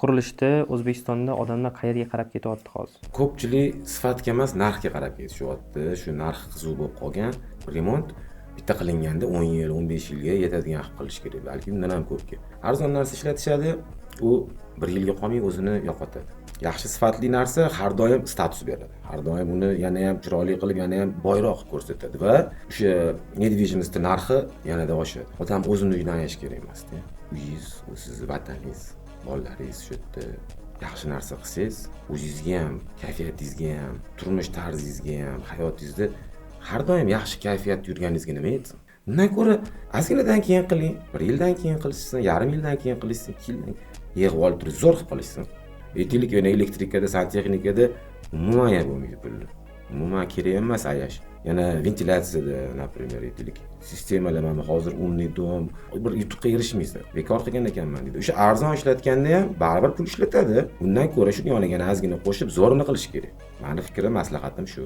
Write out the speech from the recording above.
Qurilishda O'zbekistonda odamlar qayerga qarab ketyapti hozir? Ko'pchilik sifatga emas, narxga qarab ketishyapti. Shu narx qiziq bo'lib qolgan. Remont bitta qilinganda 10 yil, 15 yilga yetadigan qilib qilish kerak. Balki undan ham ko'pga. Arzon narsa ishlatishadi, u 1 yilga qolmay o'zini yo'qotadi. Yaxshi sifatli narsa har doim status beradi. Har doim uni yana ham chiroyli qilib, yana ham boyroq ko'rsatadi va o'sha недвижимость narxi yanada oshadi. Odam o'zini uyidan ayirish kerak emas-da. Uyingiz, u sizning vataningiz, bolalaringiz shu yerda yaxshi narsa qilsangiz, o'zingizga ham, kayfiyatingizga ham, turmush tarzingizga ham, hayotingizda har doim yaxshi kayfiyatda yurganingizga nima yetsin? Undan ko'ra ozginadan keyin qiling, 1 yildan keyin qilishsin, yarim yildan keyin qilishsin, 2 yildan yig'ib olib turib zo'r qilib qilishsin. Aytaylik, yana elektrikada, santexnikada umuman bo'lmaydi pullar. Umuman kerak emas ayash. Yana ventilyatsiyada, например, aytaylik, sistemalar mana hozir umnidom bir yutuqqa erishmaysiz. Bekor qilgan ekanman deydi. O'sha arzon ishlatganda ham baribir pul ishlatadi. Undan ko'ra shu yoniga ozgina qo'shib zo'rini qilish kerak. Meni fikrim, maslahatim shu.